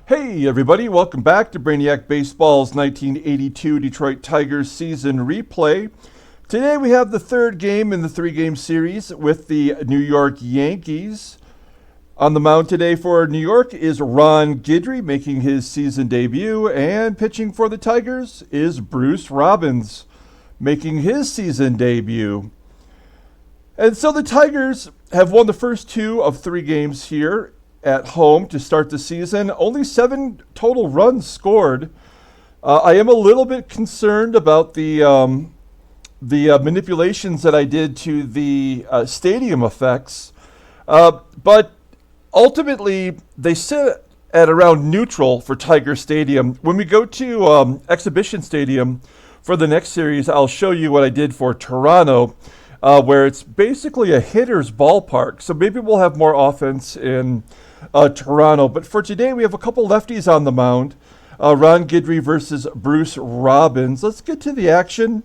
Hey everybody, welcome back to Brainiac Baseball's 1982 Detroit Tigers season replay. Today we have the third game in the three-game series with the New York Yankees. On the mound today for New York is Ron Guidry making his season debut, and pitching for the Tigers is Bruce Robbins making his season debut. And so the Tigers have won the first two of three games here at home to start the season. Only 7 total runs scored. I am a little bit concerned about the manipulations that I did to the stadium effects, but ultimately they sit at around neutral for Tiger Stadium. When we go to Exhibition Stadium for the next series, I'll show you what I did for Toronto, where it's basically a hitter's ballpark. So maybe we'll have more offense in Toronto. But for today, we have a couple lefties on the mound. Ron Guidry versus Bruce Robbins. Let's get to the action.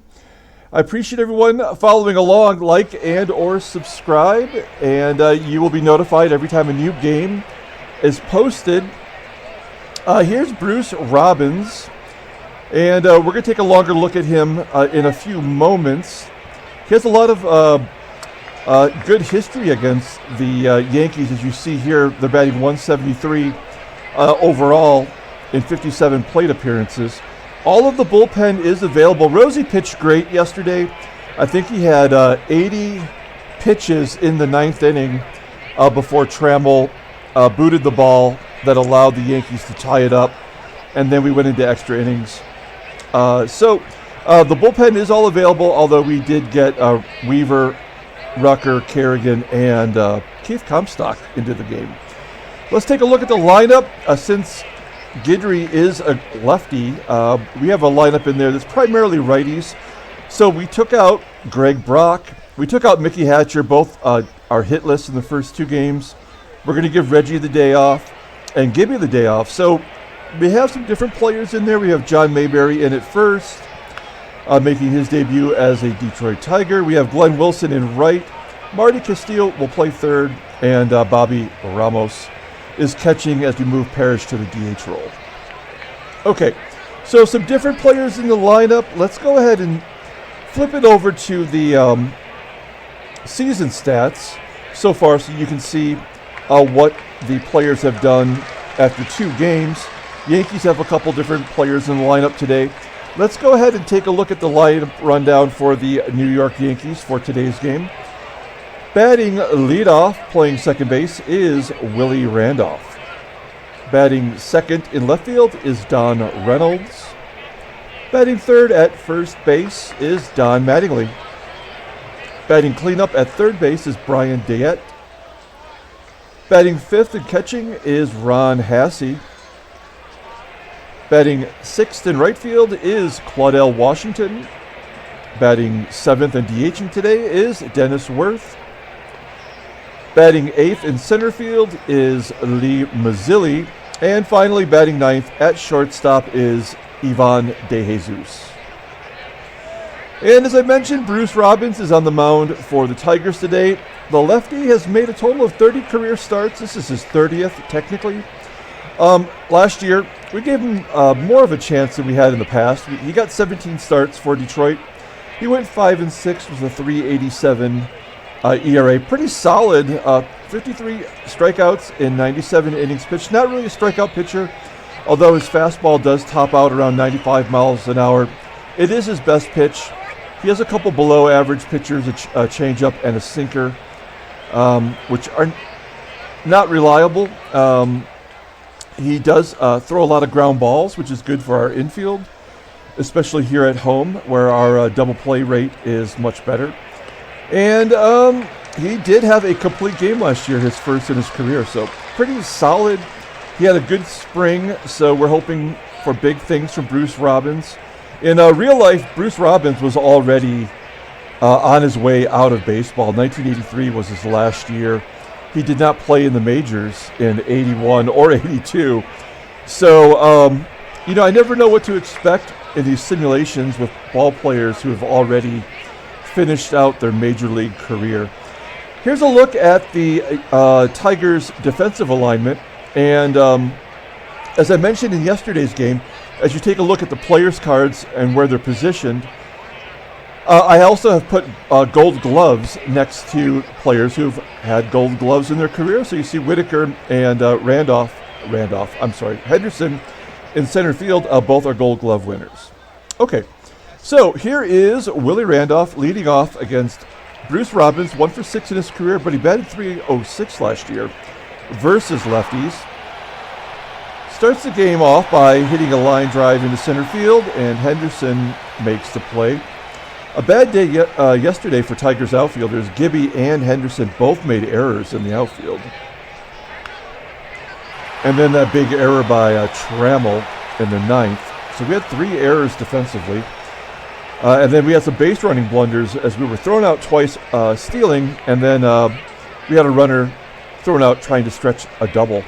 I appreciate everyone following along. Like and or subscribe, and you will be notified every time a new game is posted. Here's Bruce Robbins, and we're going to take a longer look at him in a few moments. He has a lot of good history against the Yankees. As you see here, they're batting 173 overall in 57 plate appearances. All of the bullpen is available. Rosie pitched great yesterday. I think he had 80 pitches in the ninth inning before Trammell booted the ball that allowed the Yankees to tie it up, and then we went into extra innings. So the bullpen is all available, although we did get Weaver, Rucker, Kerrigan, and Keith Comstock into the game. Let's take a look at the lineup. Since Guidry is a lefty, we have a lineup in there that's primarily righties. So we took out Greg Brock. We took out Mickey Hatcher. Both are hitless in the first two games. We're going to give Reggie the day off and Gibby the day off. So we have some different players in there. We have John Mayberry in at first, making his debut as a Detroit Tiger. We have Glenn Wilson in right. Marty Castillo will play third, and Bobby Ramos is catching as we move Parrish to the DH role. Okay, so some different players in the lineup. Let's go ahead and flip it over to the season stats so far, so you can see what the players have done after 2 games. Yankees have a couple different players in the lineup today. Let's go ahead and take a look at the lineup rundown for the New York Yankees for today's game. Batting leadoff, playing second base, is Willie Randolph. Batting second in left field is Don Reynolds. Batting third at first base is Don Mattingly. Batting cleanup at third base is Brian Dayett. Batting fifth and catching is Ron Hassey. Batting sixth in right field is Claudell Washington. Batting seventh and DHing today is Dennis Worth. Batting eighth in center field is Lee Mazzilli. And finally, batting ninth at shortstop is Ivan De Jesus. And as I mentioned, Bruce Robbins is on the mound for the Tigers today. The lefty has made a total of 30 career starts. This is his 30th, technically. Last year, we gave him more of a chance than we had in the past. He got 17 starts for Detroit. He went 5-6 with a 3.87 ERA. Pretty solid. 53 strikeouts in 97 innings pitched. Not really a strikeout pitcher, although his fastball does top out around 95 miles an hour. It is his best pitch. He has a couple below average pitchers, a changeup and a sinker, which are not reliable. He does throw a lot of ground balls, which is good for our infield, especially here at home, where our double play rate is much better. And he did have a complete game last year, his first in his career, so pretty solid. He had a good spring, so we're hoping for big things from Bruce Robbins. In real life, Bruce Robbins was already on his way out of baseball. 1983 was his last year. He did not play in the majors in 81 or 82. So, I never know what to expect in these simulations with ball players who have already finished out their major league career. Here's a look at the Tigers' defensive alignment. And as I mentioned in yesterday's game, as you take a look at the players' cards and where they're positioned, I also have put gold gloves next to players who've had gold gloves in their career. So you see Whitaker and Henderson in center field. Both are gold glove winners. Okay, so here is Willie Randolph leading off against Bruce Robbins, 1 for 6 in his career, but he batted .306 last year versus lefties. Starts the game off by hitting a line drive into center field, and Henderson makes the play. A bad day yesterday for Tigers outfielders. Gibby and Henderson both made errors in the outfield. And then that big error by Trammell in the 9th. So we had 3 errors defensively. And then we had some base running blunders as we were thrown out twice stealing, and then we had a runner thrown out trying to stretch a double.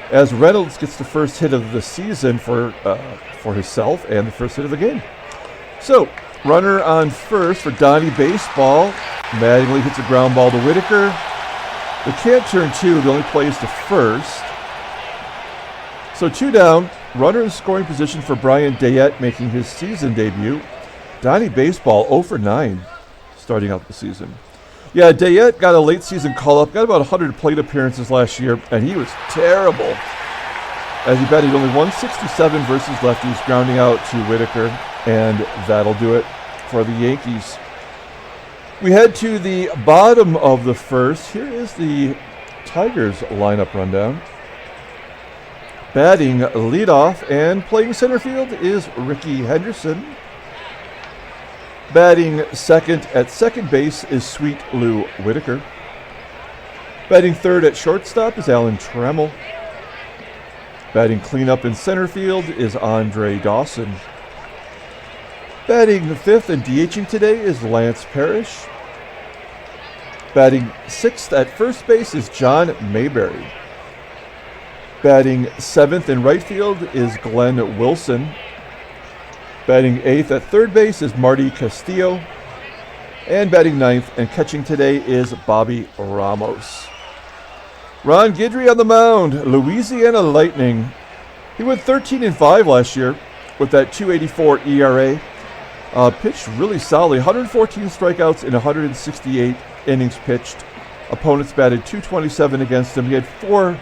As Reynolds gets the first hit of the season for himself and the first hit of the game. So, runner on first for Donnie Baseball. Mattingly hits a ground ball to Whitaker. They can't turn 2, the only play is to first. So 2 down, runner in scoring position for Brian Dayett making his season debut. Donnie Baseball 0 for 9 starting out the season. Yeah, Dayett got a late season call-up, got about 100 plate appearances last year, and he was terrible. As he batted only 167 versus lefties, grounding out to Whitaker, and that'll do it for the Yankees. We head to the bottom of the first. Here is the Tigers lineup rundown. Batting leadoff and playing center field is Rickey Henderson. Batting second at second base is Sweet Lou Whitaker. Batting third at shortstop is Alan Trammell. Batting cleanup in center field is Andre Dawson. Batting fifth and DHing today is Lance Parrish. Batting sixth at first base is John Mayberry. Batting seventh in right field is Glenn Wilson. Batting eighth at third base is Marty Castillo. And batting ninth and catching today is Bobby Ramos. Ron Guidry on the mound, Louisiana Lightning. He went 13-5 last year with that .284 ERA. Pitched really solidly, 114 strikeouts in 168 innings pitched. Opponents batted .227 against him. He had 4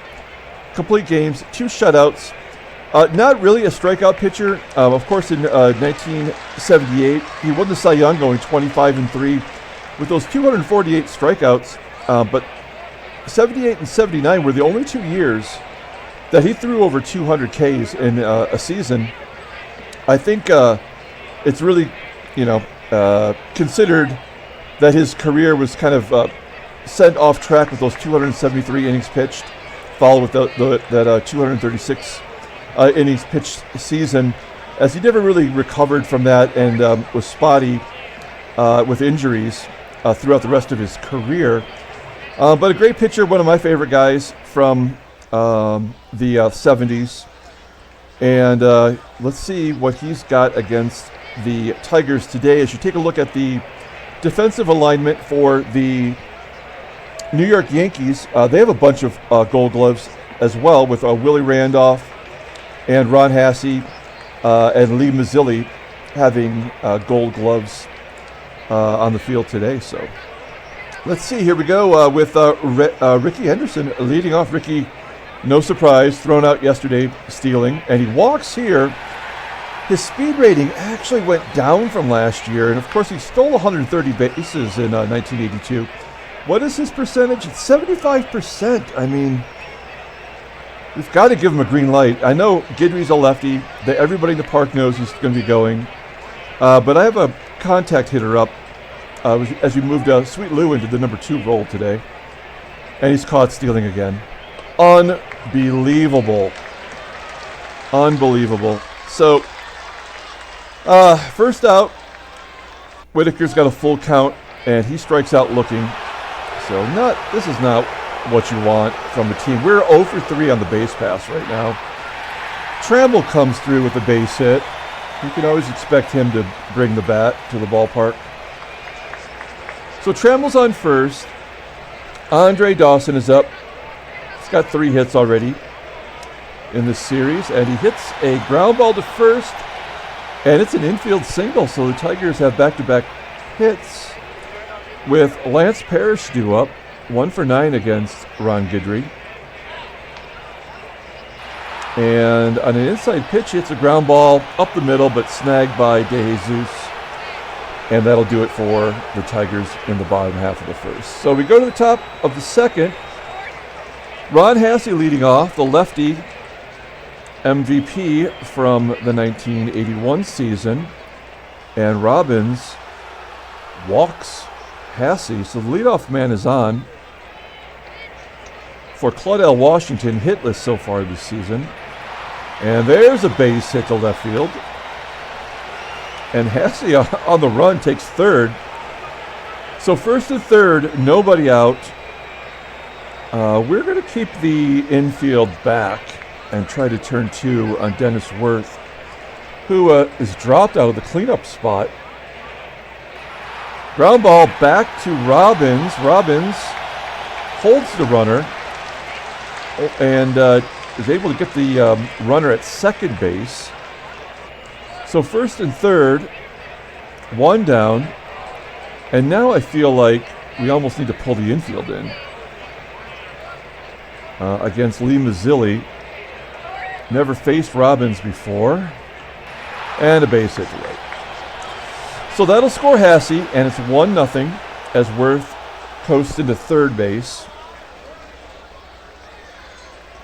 complete games, 2 shutouts. Not really a strikeout pitcher. Of course, in 1978, he won the Cy Young going 25-3 with those 248 strikeouts. But 78 and 79 were the only 2 years that he threw over 200 Ks in a season. I think it's really, considered that his career was kind of sent off track with those 273 innings pitched, followed with that 236 innings pitched season, as he never really recovered from that and was spotty with injuries throughout the rest of his career. But a great pitcher, one of my favorite guys from the 70s. And let's see what he's got against the Tigers today. As you take a look at the defensive alignment for the New York Yankees, they have a bunch of gold gloves as well, with Willie Randolph and Ron Hassey and Lee Mazzilli having gold gloves on the field today. So let's see. Here we go with Rickey Henderson leading off. Rickey, no surprise, thrown out yesterday, stealing, and he walks here. His speed rating actually went down from last year, and of course he stole 130 bases in 1982. What is his percentage? It's 75%. I mean, we've got to give him a green light. I know Guidry's a lefty. Everybody in the park knows he's going to be going. But I have a contact hitter up as we moved Sweet Lou into the number 2 role today. And he's caught stealing again. Unbelievable. Unbelievable. So, first out, Whitaker's got a full count, and he strikes out looking. So this is not what you want from a team. We're 0 for 3 on the base pass right now. Trammell comes through with a base hit. You can always expect him to bring the bat to the ballpark. So Trammell's on first. Andre Dawson is up. He's got 3 hits already. in this series, and he hits a ground ball to first, and it's an infield single, so the Tigers have back-to-back hits with Lance Parrish due up, 1 for 9 against Ron Guidry. And on an inside pitch, it's a ground ball up the middle, but snagged by DeJesus. And that'll do it for the Tigers in the bottom half of the first. So we go to the top of the second. Ron Hasse leading off, the lefty MVP from the 1981 season. And Robbins walks Hasse. So the leadoff man is on for Claudell Washington, hitless so far this season. And there's a base hit to left field. And Hasse on the run takes third. So first and third, nobody out. We're going to keep the infield back and try to turn 2 on Dennis Worth, who is dropped out of the cleanup spot. Ground ball back to Robbins. Robbins holds the runner and is able to get the runner at second base. So first and third, 1 down, and now I feel like we almost need to pull the infield in against Lee Mazzilli. Never faced Robbins before, and a base hit to right. So that'll score Hasse, and it's 1-0 as Worth coasts into third base.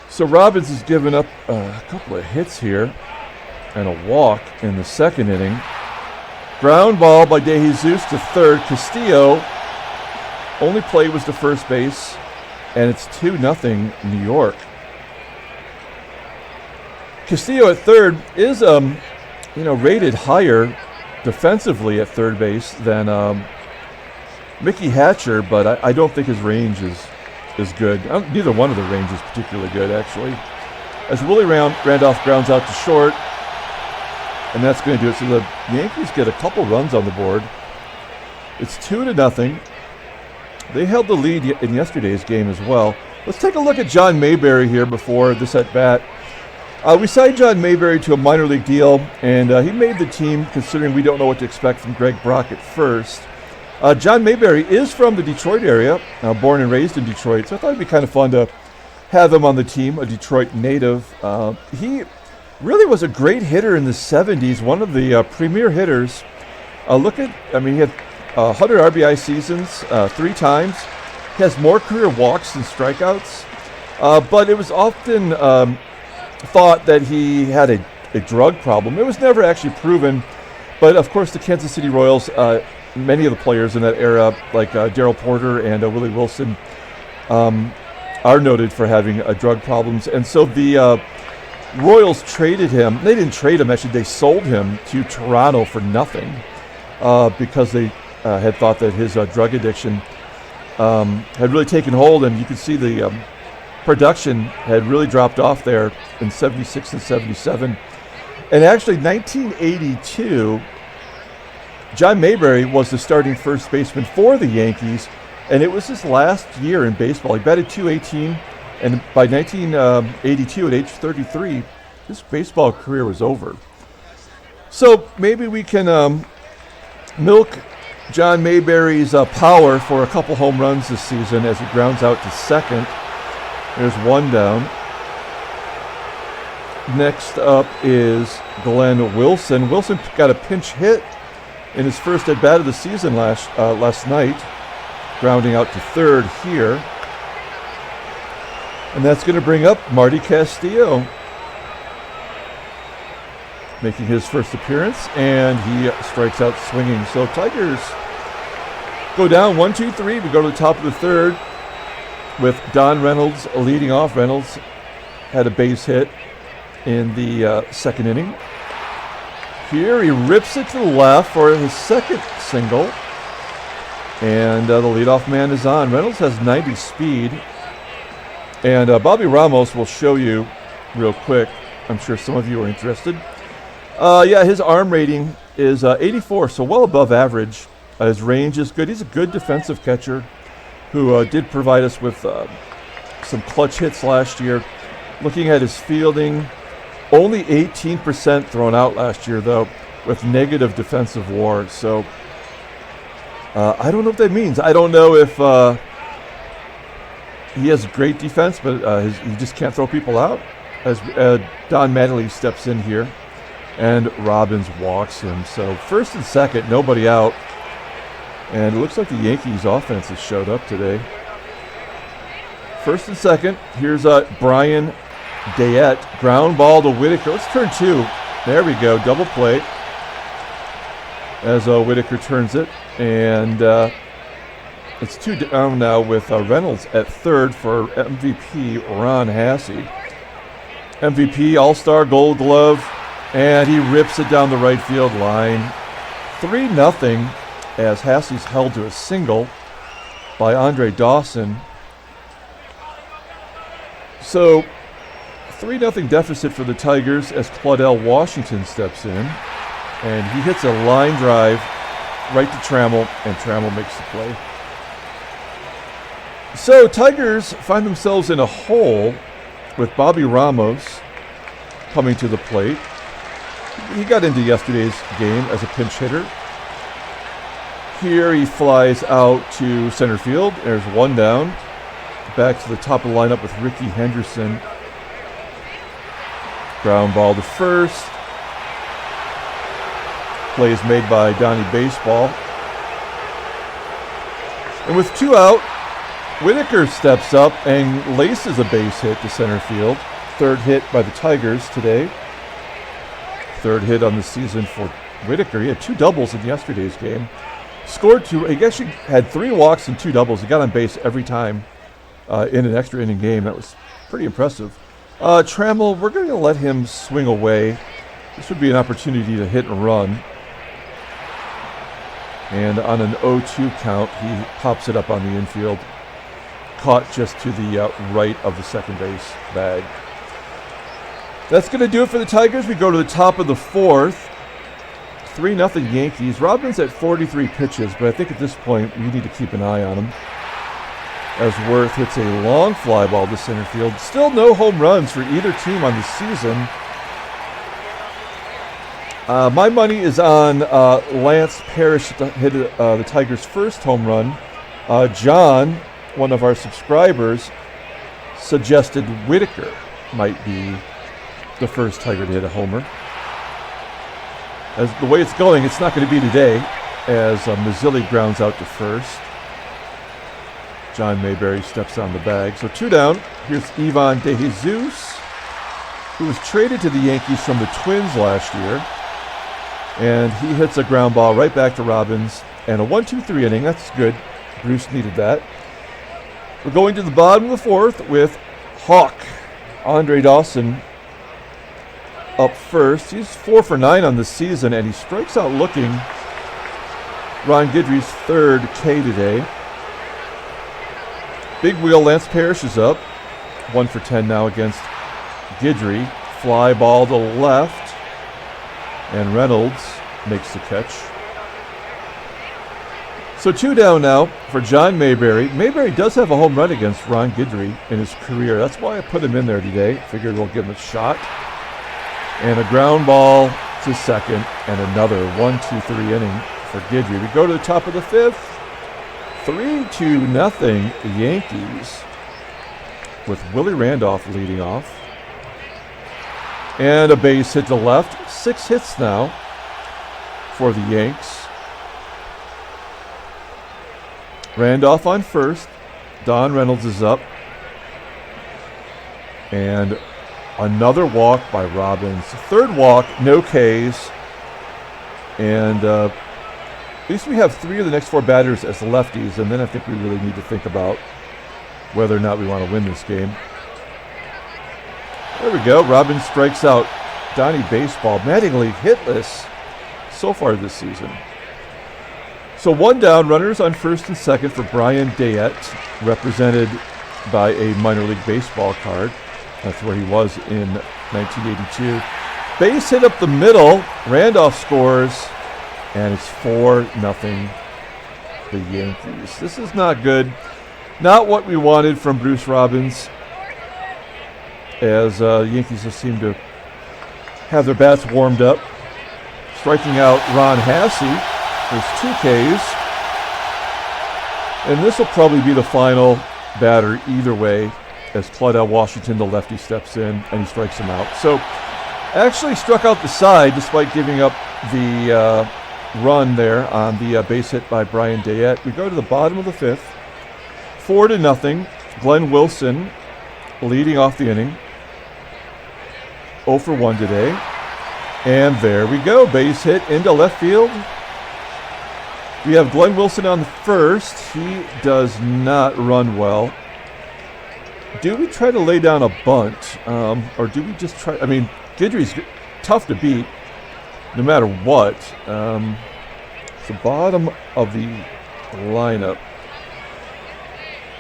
So Robbins has given up a couple of hits here and a walk in the second inning. Ground ball by DeJesus to third. Castillo only play was to first base, and it's 2-0 New York. Castillo at third is rated higher defensively at third base than Mickey Hatcher, but I don't think his range is good. Neither one of the range is particularly good, actually. As Willie Randolph grounds out to short, and that's going to do it. So the Yankees get a couple runs on the board. It's 2-0. They held the lead in yesterday's game as well. Let's take a look at John Mayberry here before this at-bat. We signed John Mayberry to a minor league deal, and he made the team considering we don't know what to expect from Greg Brock at first. John Mayberry is from the Detroit area, born and raised in Detroit, so I thought it'd be kind of fun to have him on the team, a Detroit native. He really was a great hitter in the 70s, one of the premier hitters. He had 100 RBI seasons 3 times. He has more career walks than strikeouts, but it was often thought that he had a drug problem. It was never actually proven, but of course the Kansas City Royals, many of the players in that era, like Darryl Porter and Willie Wilson, are noted for having drug problems. And so the Royals traded him. They didn't trade him, actually. They sold him to Toronto for nothing because they had thought that his drug addiction had really taken hold, and you could see the production had really dropped off there in 76 and 77. And actually, 1982, John Mayberry was the starting first baseman for the Yankees, and it was his last year in baseball. He batted .218, and by 1982, at age 33, his baseball career was over. So maybe we can milk John Mayberry's power for a couple home runs this season as he grounds out to second. There's 1 down. Next up is Glenn Wilson. Wilson got a pinch hit in his first at-bat of the season last night, grounding out to third here. And that's going to bring up Marty Castillo, making his first appearance, and he strikes out swinging. So Tigers go down 1-2-3. We go to the top of the third with Don Reynolds leading off. Reynolds had a base hit in the second inning. Here he rips it to the left for his second single, and the leadoff man is on. Reynolds has 90 speed, and Bobby Ramos will show you real quick. I'm sure some of you are interested. His arm rating is 84, so well above average. His range is good. He's a good defensive catcher who did provide us with some clutch hits last year. Looking at his fielding, only 18% thrown out last year, though, with negative defensive WAR. So I don't know what that means. I don't know if he has great defense, but he just can't throw people out. As Don Mattingly steps in here, and Robbins walks him. So first and second, nobody out. And it looks like the Yankees offense has showed up today. First and second, here's Brian Dayett. Ground ball to Whitaker. Let's turn two. There we go, double play. As Whitaker turns it. And it's two down now with Reynolds at third for MVP Ron Hassey. MVP, All-Star, Gold Glove, and he rips it down the right field line. 3-0 as Hassey's held to a single by Andre Dawson. So 3-0 deficit for the Tigers as Claudell Washington steps in, and he hits a line drive right to Trammell, and Trammell makes the play. So Tigers find themselves in a hole with Bobby Ramos coming to the plate. He got into yesterday's game as a pinch hitter. Here he flies out to center field. There's one down. Back to the top of the lineup with Rickey Henderson. Ground ball to first. Play is made by Donnie Baseball. And with two out, Whitaker steps up and laces a base hit to center field. Third hit by the Tigers today. Third hit on the season for Whitaker. He had two doubles in yesterday's game. Scored two. He actually had 3 walks and 2 doubles. He got on base every time in an extra inning game. That was pretty impressive. Trammell, we're going to let him swing away. This would be an opportunity to hit and run. And on an 0-2 count, he pops it up on the infield. Caught just to the right of the second base bag. That's going to do it for the Tigers. We go to the top of the fourth. 3-0 Yankees. Robbins at 43 pitches, but I think at this point we need to keep an eye on him. As Worth hits a long fly ball to center field. Still no home runs for either team on the season. My money is on Lance Parrish to hit the Tigers' first home run. John, one of our subscribers, suggested Whitaker might be the first Tiger to hit a homer. As the way it's going, it's not going to be today, as Mazzilli grounds out to first. John Mayberry steps on the bag. So 2 down. Here's Ivan De Jesus, who was traded to the Yankees from the Twins last year. And he hits a ground ball right back to Robbins. And a 1-2-3 inning. That's good. Bruce needed that. We're going to the bottom of the fourth with Hawk. Andre Dawson up first. He's 4 for 9 on the season, and he strikes out looking. Ron Guidry's third K today. Big wheel, Lance Parrish is up. 1 for 10 now against Guidry. Fly ball to left, and Reynolds makes the catch. So 2 down now for John Mayberry. Mayberry does have a home run against Ron Guidry in his career. That's why I put him in there today. Figured we'll give him a shot. And a ground ball to second, and another 1-2-3 inning for Guidry. We go to the top of the fifth. 3-0 Yankees with Willie Randolph leading off. And a base hit to left. 6 hits now for the Yanks. Randolph on first. Don Reynolds is up. And another walk by Robbins. Third walk, no Ks. And at least we have 3 of the next 4 batters as lefties, and then I think we really need to think about whether or not we want to win this game. There we go. Robbins strikes out Donnie Baseball. Mattingly hitless so far this season. So 1 down, runners on first and second for Brian Dayett, represented by a minor league baseball card. That's where he was in 1982. Base hit up the middle. Randolph scores, and it's 4-0 the Yankees. This is not good. Not what we wanted from Bruce Robbins. as Yankees just seem to have their bats warmed up. Striking out Ron Hassey. There's 2 Ks. And this will probably be the final batter either way, as Claudell Washington, the lefty, steps in and he strikes him out. So actually struck out the side despite giving up the run there on the base hit by Brian Dayett. We go to the bottom of the 5th. 4-0. Glenn Wilson leading off the inning. 0 for 1 today. And there we go. Base hit into left field. We have Glenn Wilson on the first. He does not run well. Do we try to lay down a bunt? Or do we just try? I mean, Guidry's tough to beat no matter what. It's the bottom of the lineup.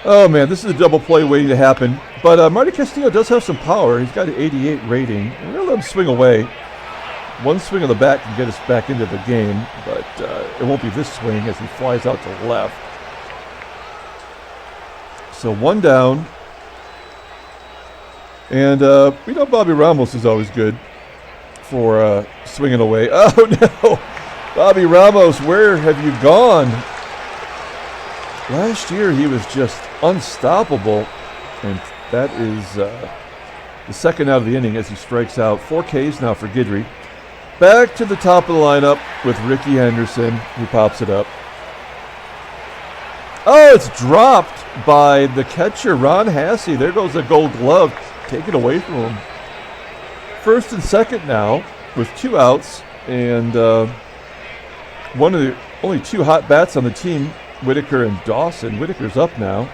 Oh, man, this is a double play waiting to happen. But Marty Castillo does have some power. He's got an 88 rating. We're going to let him swing away. One swing of the bat can get us back into the game, but it won't be this swing as he flies out to left. So 1 down. And we know Bobby Ramos is always good for swinging away. Oh, no. Bobby Ramos, where have you gone? Last year he was just unstoppable, and that is the second out of the inning as he strikes out. 4 Ks now for Guidry. Back to the top of the lineup with Rickey Henderson, who pops it up. Oh, it's dropped by the catcher, Ron Hassey. There goes the Gold Glove, taken away from him. First and second now with 2 outs, and one of the only 2 hot bats on the team, Whitaker and Dawson. Whitaker's up now.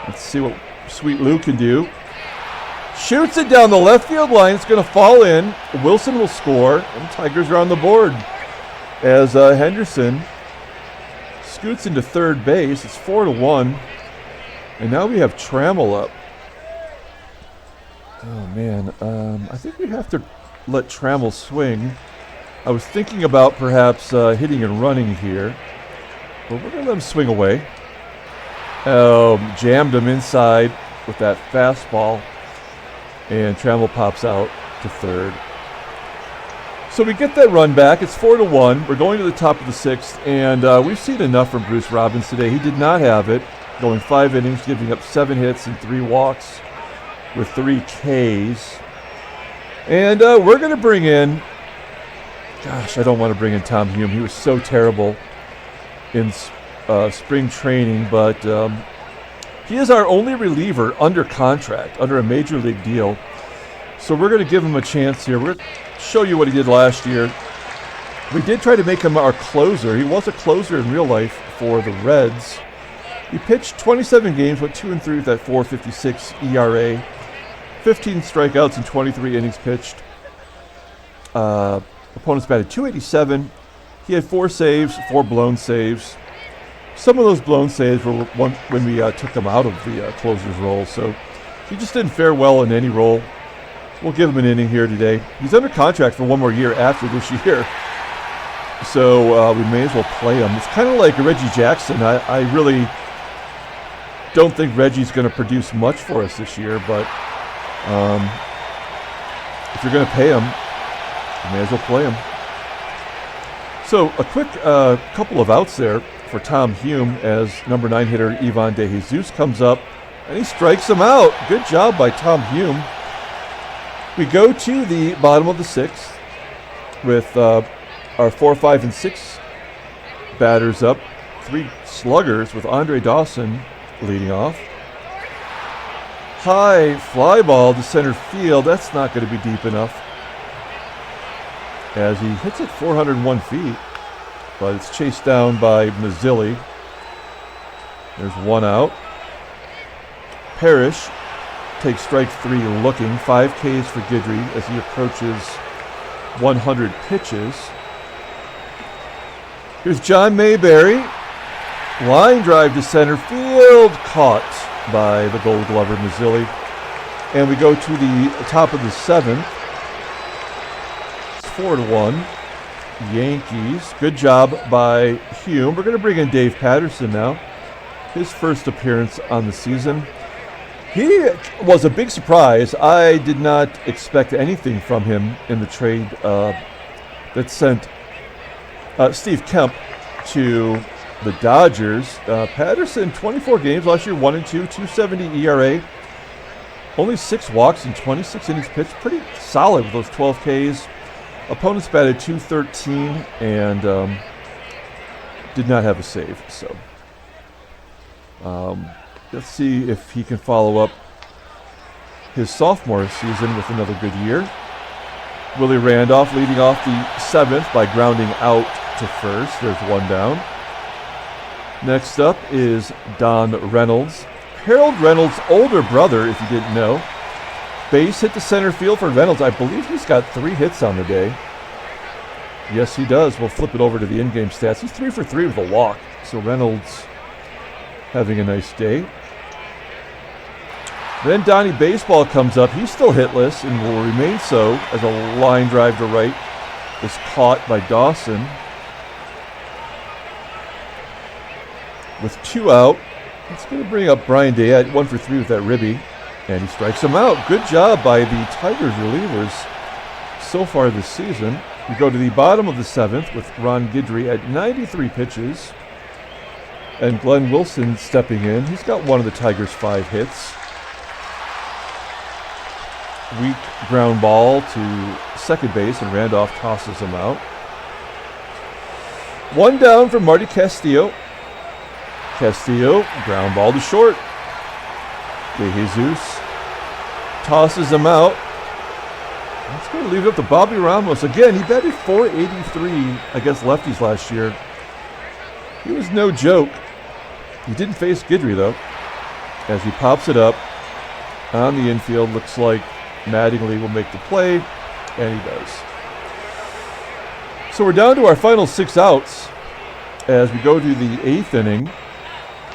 Let's see what Sweet Lou can do. Shoots it down the left field line. It's going to fall in. Wilson will score, and Tigers are on the board as Henderson scoots into third base. It's 4-1, and now we have Trammell up. Oh, man. I think we have to let Trammell swing. I was thinking about perhaps hitting and running here, but we're going to let him swing away. Jammed him inside with that fastball, and Trammell pops out to third. So we get that run back. It's 4-1. We're going to the top of the 6th, and we've seen enough from Bruce Robbins today. He did not have it, going 5 innings, giving up 7 hits and 3 walks with 3 Ks. And we're going to bring in, gosh, I don't want to bring in Tom Hume. He was so terrible in spring training, but he is our only reliever under contract, under a major league deal. So we're going to give him a chance here. We're going to show you what he did last year. We did try to make him our closer. He was a closer in real life for the Reds. He pitched 27 games, went 2-3 with that .456 ERA, 15 strikeouts and 23 innings pitched. Opponents batted .287. He had 4 saves, 4 blown saves. Some of those blown saves were when we took him out of the closer's role, so he just didn't fare well in any role. We'll give him an inning here today. He's under contract for 1 more year after this year, so we may as well play him. It's kind of like Reggie Jackson. I really don't think Reggie's going to produce much for us this year, but if you're going to pay him, you may as well play him. So a quick couple of outs there for Tom Hume as number 9 hitter Ivan De Jesus comes up and he strikes him out. Good job by Tom Hume. We go to the bottom of the 6th with our 4, 5, and 6 batters up. 3 sluggers with Andre Dawson leading off. High fly ball to center field. That's not going to be deep enough as he hits it 401 feet. But it's chased down by Mazzilli. There's 1 out. Parrish takes strike 3 looking. 5 Ks for Guidry as he approaches 100 pitches. Here's John Mayberry. Line drive to center field. Caught by the Gold Glover Mazzilli. And we go to the top of the 7th. It's 4-1. Yankees. Good job by Hume. We're going to bring in Dave Patterson now. His first appearance on the season. He was a big surprise. I did not expect anything from him in the trade that sent Steve Kemp to the Dodgers. Patterson, 24 games last year, 1-2, 2.70 ERA. Only 6 walks in 26 innings pitched. Pretty solid with those 12 Ks. Opponents batted .213 and did not have a save. So let's see if he can follow up his sophomore season with another good year. Willie Randolph leading off the 7th by grounding out to first. There's one down. Next up is Don Reynolds. Harold Reynolds' older brother, if you didn't know. Base hit to center field for Reynolds. I believe he's got 3 hits on the day. Yes, he does. We'll flip it over to the in-game stats. He's 3 for 3 with a walk. So Reynolds having a nice day. Then Donnie Baseball comes up. He's still hitless and will remain so as a line drive to right is caught by Dawson. With 2 out, it's going to bring up Brian Dayett, 1 for 3 with that ribby, and he strikes him out. Good job by the Tigers relievers so far this season. We go to the bottom of the 7th with Ron Guidry at 93 pitches, and Glenn Wilson stepping in. He's got one of the Tigers' 5 hits. Weak ground ball to second base, and Randolph tosses him out. 1 down for Marty Castillo. Castillo, ground ball to short. De Jesus tosses him out. That's going to leave it up to Bobby Ramos. Again, he batted .483 against lefties last year. He was no joke. He didn't face Guidry, though. As he pops it up on the infield, looks like Mattingly will make the play, and he does. So we're down to our final 6 outs as we go to the 8th inning.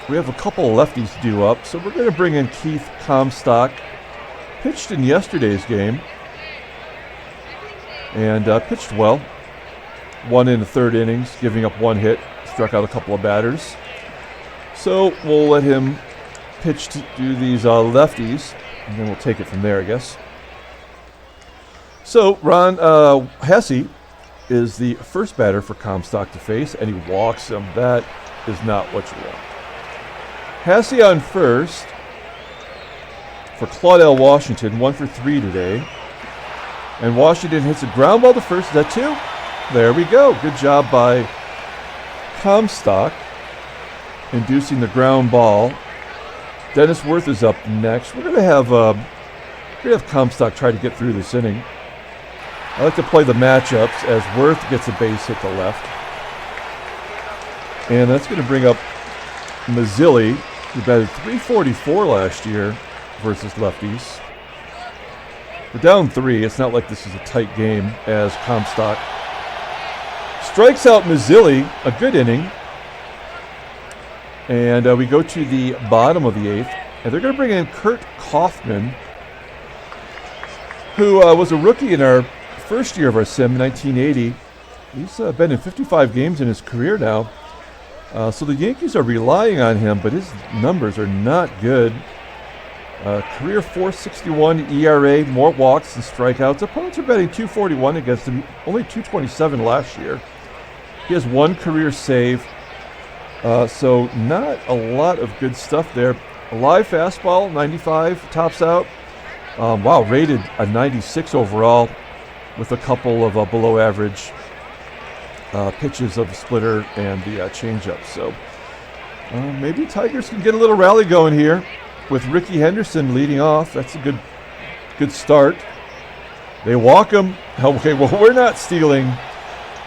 We have a couple of lefties due up, so we're going to bring in Keith Comstock. Pitched in yesterday's game and pitched well. 1 in the 3rd innings, giving up 1 hit, struck out a couple of batters. So we'll let him pitch to these lefties, and then we'll take it from there, I guess. So Ron Hesse is the first batter for Comstock to face, and he walks him. That is not what you want. Hesse on first for Claudell Washington, 1 for 3 today. And Washington hits a ground ball to first. Is that 2? There we go. Good job by Comstock, inducing the ground ball. Dennis Worth is up next. We're going to have Comstock try to get through this inning. I like to play the matchups as Worth gets a base hit to left. And that's going to bring up Mazzilli, who batted .344 last year versus lefties. We're down 3. It's not like this is a tight game as Comstock strikes out Mazzilli, a good inning. And we go to the bottom of the 8th, and they're going to bring in Kurt Kaufman, who was a rookie in our first year of our sim, 1980. He's been in 55 games in his career now. So the Yankees are relying on him, but his numbers are not good. Career .461 ERA, more walks than strikeouts. Opponents are betting .241 against him, only .227 last year. He has 1 career save, so not a lot of good stuff there. A live fastball, 95, tops out. Wow, rated a 96 overall with a couple of below average pitches of the splitter and the changeup. So maybe Tigers can get a little rally going here with Rickey Henderson leading off. That's a good start. They walk him. Okay, well, we're not stealing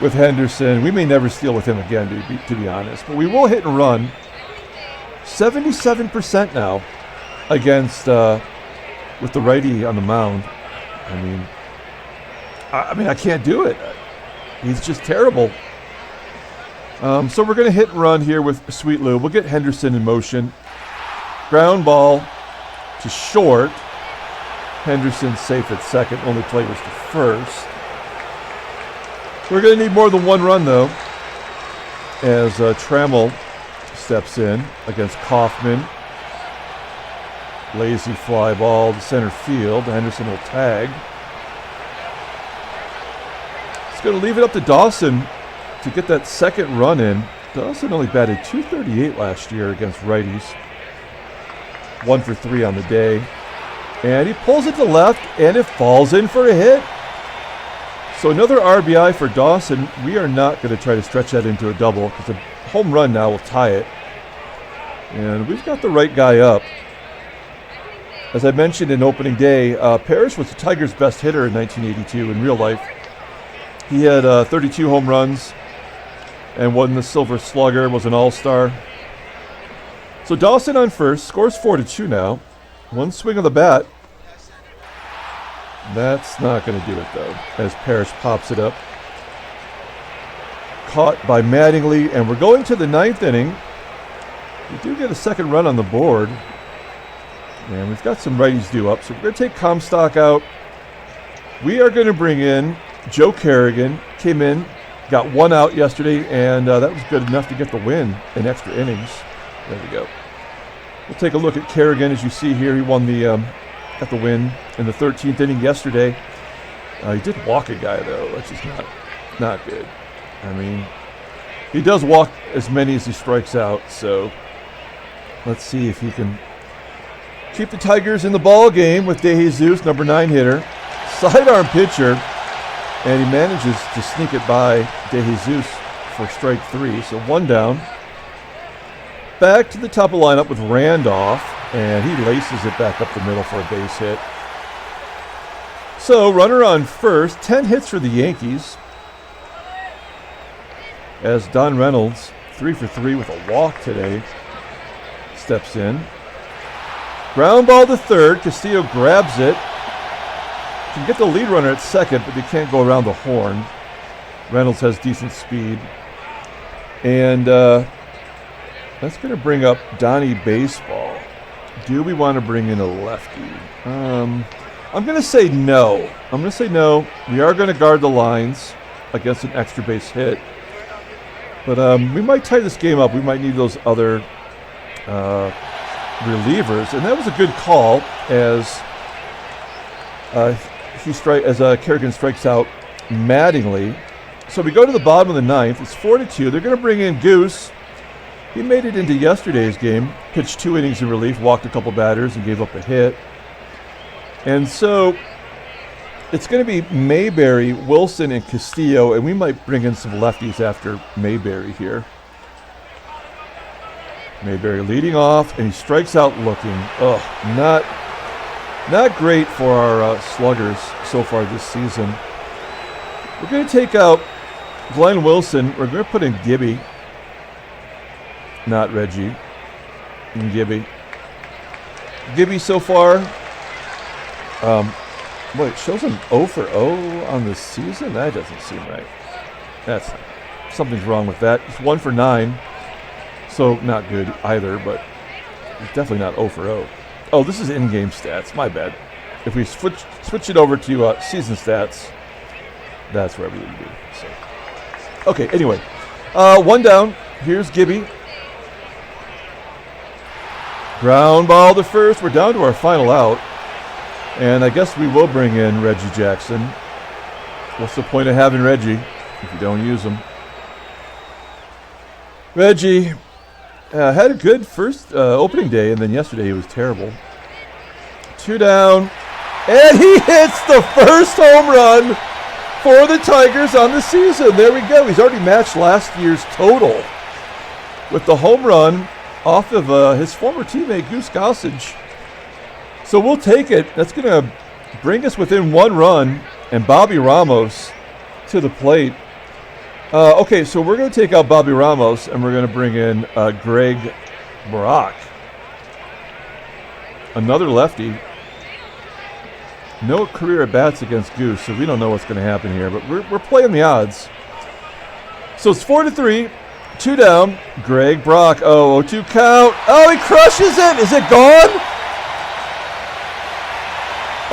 with Henderson. We may never steal with him again, to be honest. But we will hit and run. 77% now against with the righty on the mound. I mean, I can't do it. He's just terrible. So we're going to hit and run here with Sweet Lou. We'll get Henderson in motion. Ground ball to short. Henderson safe at second. Only play was to first. We're going to need more than 1 run, though, as Trammell steps in against Kaufman. Lazy fly ball to center field. Henderson will tag. It's going to leave it up to Dawson to get that second run in. Dawson only batted .238 last year against righties. 1 for 3 on the day. And he pulls it to left, and it falls in for a hit. So another RBI for Dawson. We are not going to try to stretch that into a double because a home run now will tie it. And we've got the right guy up. As I mentioned in opening day, Parrish was the Tigers' best hitter in 1982 in real life. He had 32 home runs and won the Silver Slugger, was an all-star. So Dawson on first, scores 4-2 now. One swing of the bat. That's not going to do it, though, as Parrish pops it up. Caught by Mattingly, and we're going to the ninth inning. We do get a second run on the board. And we've got some righties due up, so we're going to take Comstock out. We are going to bring in Joe Kerrigan. Came in, got one out yesterday, and that was good enough to get the win in extra innings. There we go. We'll take a look at Kerrigan. As you see here, he won got the win in the 13th inning yesterday. He did walk a guy, though, which is not good. I mean, he does walk as many as he strikes out, so let's see if he can keep the Tigers in the ball game with DeJesus, number 9 hitter. Sidearm pitcher, and he manages to sneak it by DeJesus for strike 3. So one down. Back to the top of the lineup with Randolph, and he laces it back up the middle for a base hit. So runner on first, 10 hits for the Yankees. As Don Reynolds, 3 for 3 with a walk today, steps in. Ground ball to third. Castillo grabs it. Can get the lead runner at second, but they can't go around the horn. Reynolds has decent speed. And that's going to bring up Donnie Baseball. Do we want to bring in a lefty? I'm going to say no. We are going to guard the lines against an extra base hit. But we might tie this game up. We might need those other relievers, and that was a good call as Kerrigan strikes out Mattingly. So we go to the bottom of the ninth. It's 4-2. They're going to bring in Goose. He made it into yesterday's game, pitched 2 innings in relief, walked a couple batters, and gave up a hit. And so it's going to be Mayberry, Wilson, and Castillo, and we might bring in some lefties after Mayberry here. Mayberry leading off, and he strikes out looking. Not great for our sluggers so far this season. We're going to take out Glenn Wilson. We're going to put in Gibby. Not Reggie. And Gibby. Gibby so far. It shows him 0 for 0 on the season? That doesn't seem right. Something's wrong with that. He's 1 for 9. So not good either, but he's definitely not 0 for 0. Oh, this is in-game stats. My bad. If we switch it over to season stats, that's where we would be. So. Okay, anyway. One down. Here's Gibby. Ground ball to first. We're down to our final out. And I guess we will bring in Reggie Jackson. What's the point of having Reggie if you don't use him? Reggie had a good first opening day, and then yesterday he was terrible. 2 down, and he hits the first home run for the Tigers on the season. There we go. He's already matched last year's total with the home run off of his former teammate, Goose Gossage. So we'll take it. That's going to bring us within 1 run, and Bobby Ramos to the plate. Okay, so we're going to take out Bobby Ramos, and we're going to bring in Greg Brock. Another lefty. No career at-bats against Goose, so we don't know what's going to happen here, but we're playing the odds. So it's 4-3, 2 down. Greg Brock, 0-2 count. Oh, he crushes it. Is it gone?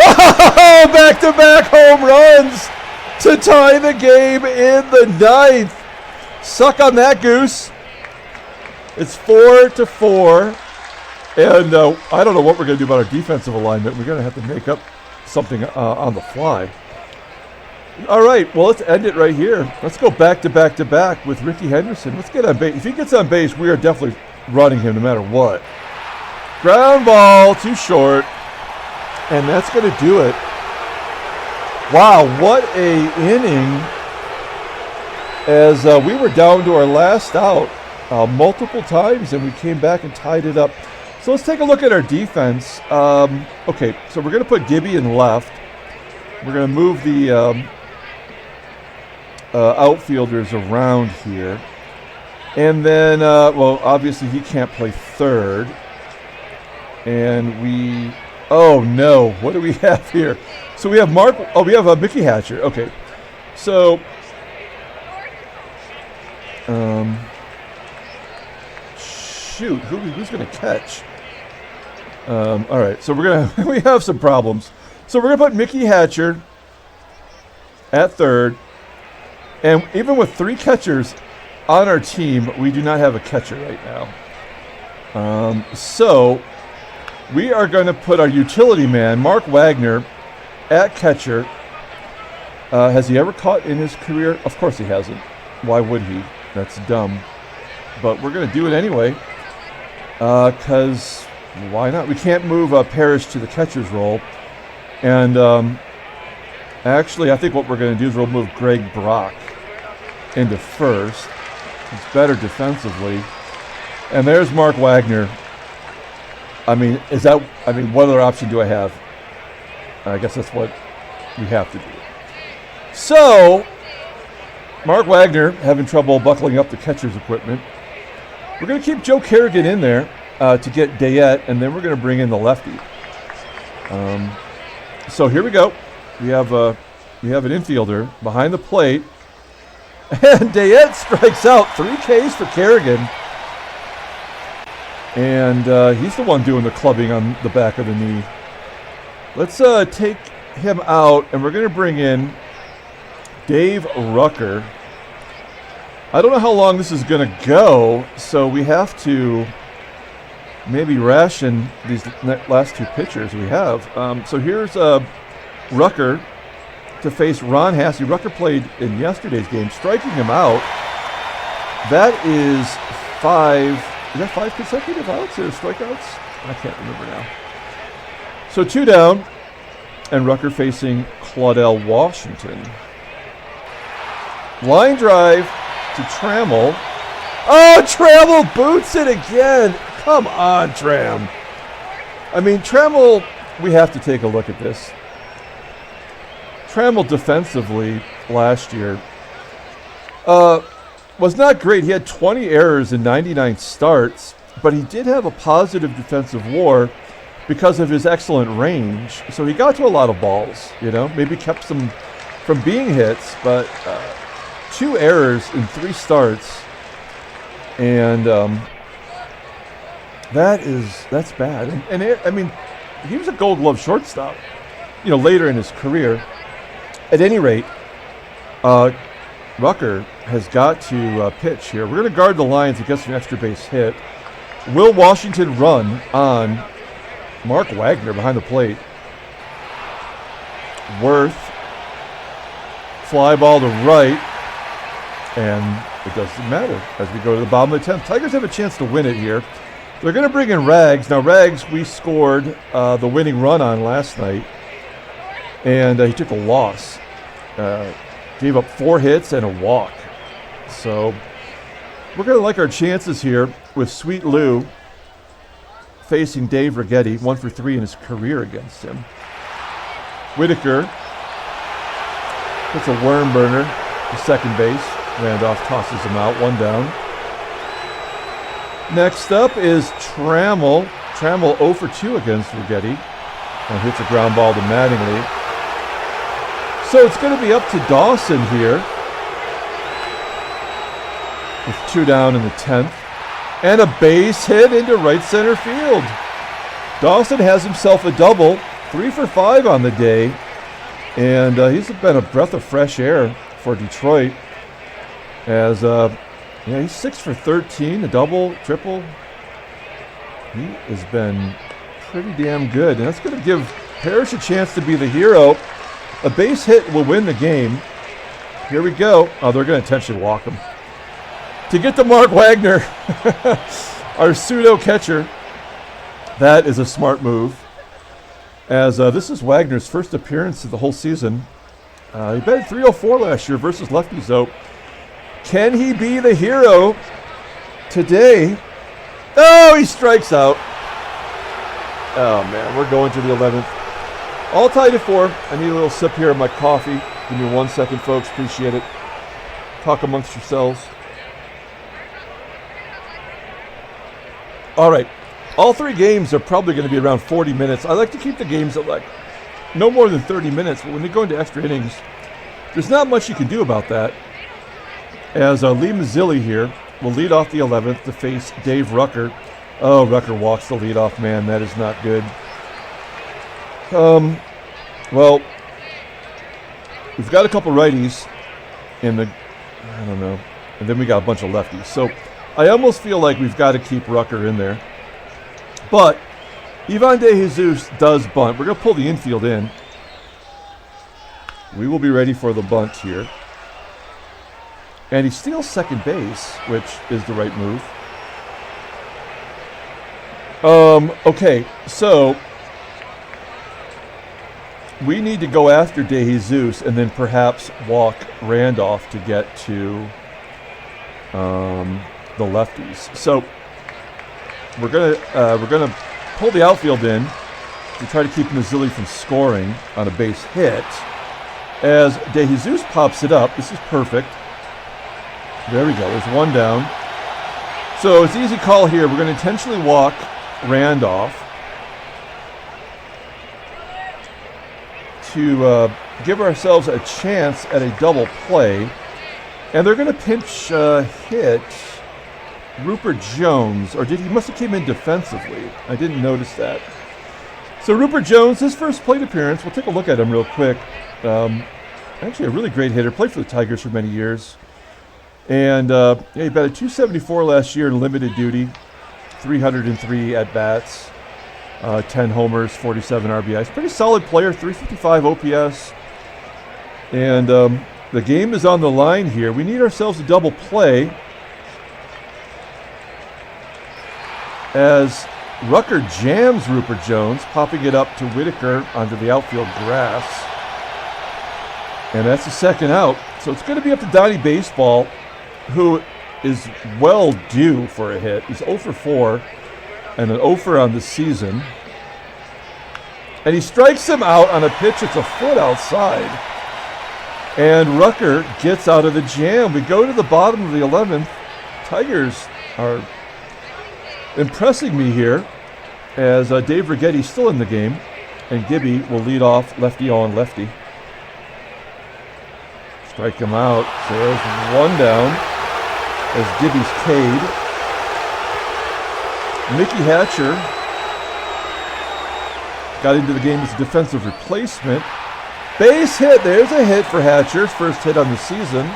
Oh, back-to-back home runs to tie the game in the 9th. Suck on that, Goose. It's 4-4. And I don't know what we're going to do about our defensive alignment. We're going to have to make up something on the fly. All right, well, let's end it right here. Let's go back to back to back with Rickey Henderson. Let's get on base. If he gets on base, we are definitely running him no matter what. Ground ball, too short. And that's going to do it. Wow, what a inning. As we were down to our last out multiple times, and we came back and tied it up. So let's take a look at our defense. Okay, so we're going to put Gibby in left. We're going to move the outfielders around here. And then, well, obviously he can't play third. And we, oh no, what do we have here? So we have we have Mickey Hatcher. Okay, so, shoot, who's going to catch? All right, so we have some problems. So we're going to put Mickey Hatcher at third. And even with 3 catchers on our team, we do not have a catcher right now. So we are going to put our utility man, Mark Wagner, at catcher. Has he ever caught in his career? Of course he hasn't. Why would he? That's dumb. But we're going to do it anyway. Because why not? We can't move Parrish to the catcher's role. And actually, I think what we're going to do is we'll move Greg Brock into first. He's better defensively. And there's Mark Wagner. I mean, what other option do I have? I guess that's what we have to do. So, Mark Wagner having trouble buckling up the catcher's equipment. We're going to keep Joe Kerrigan in there to get Dayett, and then we're going to bring in the lefty. So here we go. We have an infielder behind the plate, and Dayett strikes out. 3 Ks for Kerrigan, and he's the one doing the clubbing on the back of the knee. Let's take him out, and we're going to bring in Dave Rucker. I don't know how long this is going to go, so we have to maybe ration these last 2 pitchers we have. So here's Rucker to face Ron Hassey. Rucker played in yesterday's game, striking him out. That is 5 consecutive outs or strikeouts? I can't remember now. So 2 down, and Rucker facing Claudell Washington. Line drive to Trammell. Oh, Trammell boots it again. Come on, Tram. I mean, Trammell, we have to take a look at this. Trammell defensively last year was not great. He had 20 errors in 99 starts, but he did have a positive defensive WAR because of his excellent range. So he got to a lot of balls, maybe kept some from being hits, but 2 errors in 3 starts. And that's bad. And he was a Gold Glove shortstop, later in his career. At any rate, Rucker has got to pitch here. We're going to guard the lines against an extra base hit. Will Washington run on Mark Wagner behind the plate? Worth. Fly ball to right. And it doesn't matter as we go to the bottom of the 10th. Tigers have a chance to win it here. They're going to bring in Rags. Now, Rags, we scored the winning run on last night. And he took a loss. Gave up 4 hits and a walk. So we're going to like our chances here with Sweet Lou facing Dave Righetti, 1 for 3 in his career against him. Whitaker puts a worm burner to second base. Randolph tosses him out, 1 down. Next up is Trammell. Trammell 0 for 2 against Righetti. And hits a ground ball to Mattingly. So it's going to be up to Dawson here with 2 down in the 10th. And a base hit into right center field. Dawson has himself a double, 3 for 5 on the day. And he's been a breath of fresh air for Detroit. As he's 6 for 13, a double, triple. He has been pretty damn good, and that's going to give Parrish a chance to be the hero. A base hit will win the game. Here we go. Oh, they're going to intentionally walk him. To get to Mark Wagner, our pseudo catcher. That is a smart move, as this is Wagner's first appearance of the whole season. He batted .304 last year versus lefties, though. Can he be the hero today? Oh, he strikes out. Oh, man, we're going to the 11th. All tied at 4. I need a little sip here of my coffee. Give me 1 second, folks. Appreciate it. Talk amongst yourselves. All right. All 3 games are probably going to be around 40 minutes. I like to keep the games at like no more than 30 minutes, but when they go into extra innings, there's not much you can do about that. As Lee Mazzilli here will lead off the 11th to face Dave Rucker. Oh, Rucker walks the leadoff man. That is not good. Well, we've got a couple righties in the, I don't know, and then we got a bunch of lefties. So I almost feel like we've got to keep Rucker in there. But Ivan De Jesus does bunt. We're going to pull the infield in. We will be ready for the bunt here. And he steals second base, which is the right move. Okay, so we need to go after De Jesus and then perhaps walk Randolph to get to the lefties. So we're gonna pull the outfield in to try to keep Mazzilli from scoring on a base hit. As De Jesus pops it up, this is perfect. There we go. There's one down. So it's an easy call here. We're going to intentionally walk Randolph to give ourselves a chance at a double play. And they're going to pinch hit Rupert Jones. Or he must have came in defensively. I didn't notice that. So Rupert Jones, his first plate appearance. We'll take a look at him real quick. Actually a really great hitter. Played for the Tigers for many years. And he batted .274 last year in limited duty, 303 at-bats, 10 homers, 47 RBIs. Pretty solid player, 355 OPS. And the game is on the line here. We need ourselves a double play as Rucker jams Rupert Jones, popping it up to Whitaker onto the outfield grass. And that's the second out. So it's going to be up to Donnie Baseball, who is well due for a hit. He's 0 for 4 and an 0 for on the season. And he strikes him out on a pitch that's a foot outside. And Rucker gets out of the jam. We go to the bottom of the 11th. Tigers are impressing me here as Dave Righetti's still in the game. And Gibby will lead off lefty on lefty. Strike him out. So there's one down as Gibby's K'd. Mickey Hatcher got into the game as a defensive replacement. Base hit. There's a hit for Hatcher's first hit on the season.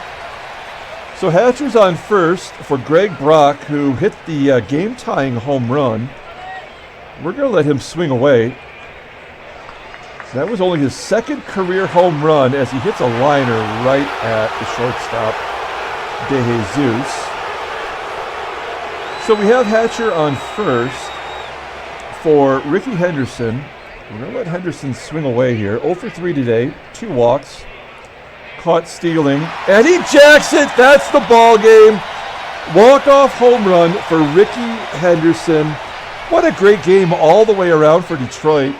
So Hatcher's on first for Greg Brock, who hit the game-tying home run. We're going to let him swing away. That was only his second career home run as he hits a liner right at the shortstop, De Jesus. So we have Hatcher on first for Rickey Henderson. We're going to let Henderson swing away here. 0 for 3 today, 2 walks. Caught stealing, and he jacks it. That's the ball game. Walk-off home run for Rickey Henderson. What a great game all the way around for Detroit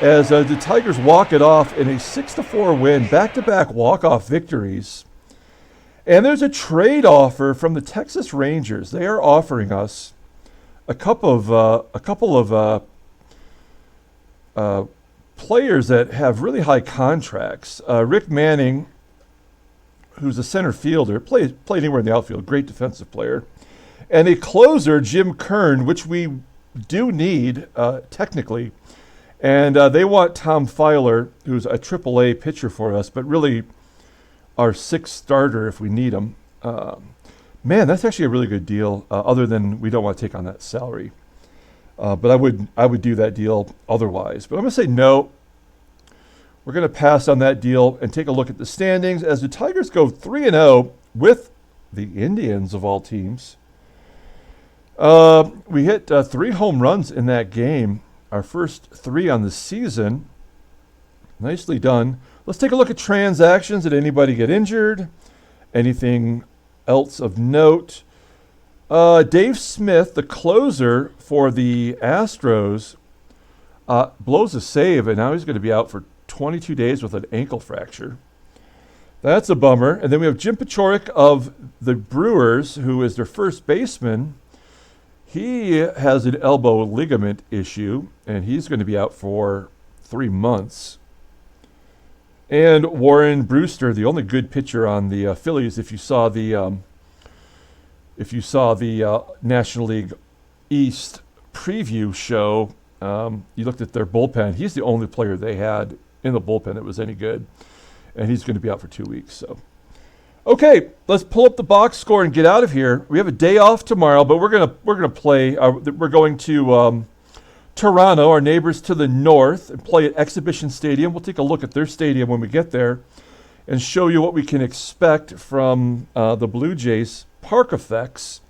as the Tigers walk it off in a 6-4 win, back-to-back walk-off victories. And there's a trade offer from the Texas Rangers. They are offering us a couple of players that have really high contracts. Rick Manning, who's a center fielder, played anywhere in the outfield, great defensive player. And a closer, Jim Kern, which we do need technically. And they want Tom Filer, who's a AAA pitcher for us, but really our 6th starter if we need him. Man, that's actually a really good deal, other than we don't want to take on that salary. But I would do that deal otherwise. But I'm going to say no. We're going to pass on that deal and take a look at the standings as the Tigers go 3-0 with the Indians of all teams. We hit 3 home runs in that game, our first 3 on the season. Nicely done. Let's take a look at transactions. Did anybody get injured? Anything else of note? Dave Smith, the closer for the Astros, blows a save, and now he's going to be out for 22 days with an ankle fracture. That's a bummer. And then we have Jim Paciorek of the Brewers, who is their first baseman. He has an elbow ligament issue, and he's going to be out for 3 months. And Warren Brewster, the only good pitcher on the Phillies, if you saw the National League East preview show, you looked at their bullpen. He's the only player they had in the bullpen that was any good, and he's going to be out for 2 weeks. So, okay, let's pull up the box score and get out of here. We have a day off tomorrow, but we're gonna play. We're going to Toronto, our neighbors to the north, and play at Exhibition Stadium. We'll take a look at their stadium when we get there, and show you what we can expect from the Blue Jays park effects.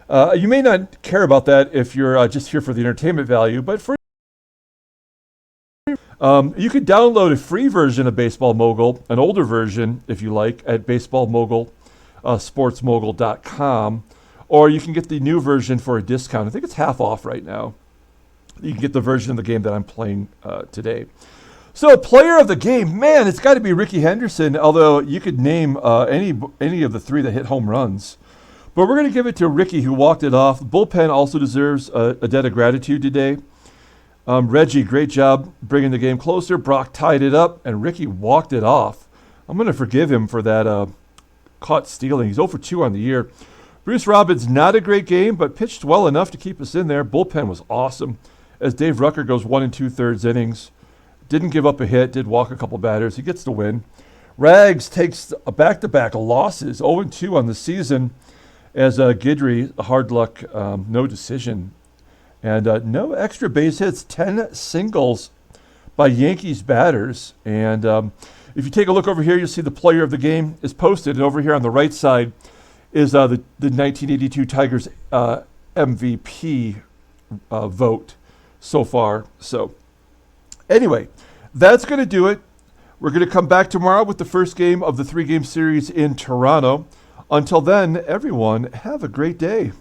You may not care about that if you're just here for the entertainment value, but for you could download a free version of Baseball Mogul, an older version if you like, at Baseball Mogul, sportsmogul.com, or you can get the new version for a discount. I think it's half off right now. You can get the version of the game that I'm playing today. So, player of the game, man, it's got to be Rickey Henderson, although you could name any of the 3 that hit home runs. But we're going to give it to Rickey, who walked it off. The bullpen also deserves a debt of gratitude today. Reggie, great job bringing the game closer. Brock tied it up, and Rickey walked it off. I'm going to forgive him for that caught stealing. He's 0 for 2 on the year. Bruce Robbins, not a great game, but pitched well enough to keep us in there. Bullpen was awesome, as Dave Rucker goes 1 2/3 innings. Didn't give up a hit, did walk a couple batters. He gets the win. Rags takes a back-to-back losses, 0 2 on the season, as Guidry, hard luck, no decision. And no extra base hits, 10 singles by Yankees batters. And if you take a look over here, you'll see the player of the game is posted. And over here on the right side is the 1982 Tigers MVP vote so far. So anyway, that's going to do it. We're going to come back tomorrow with the first game of the 3-game series in Toronto. Until then, everyone, have a great day.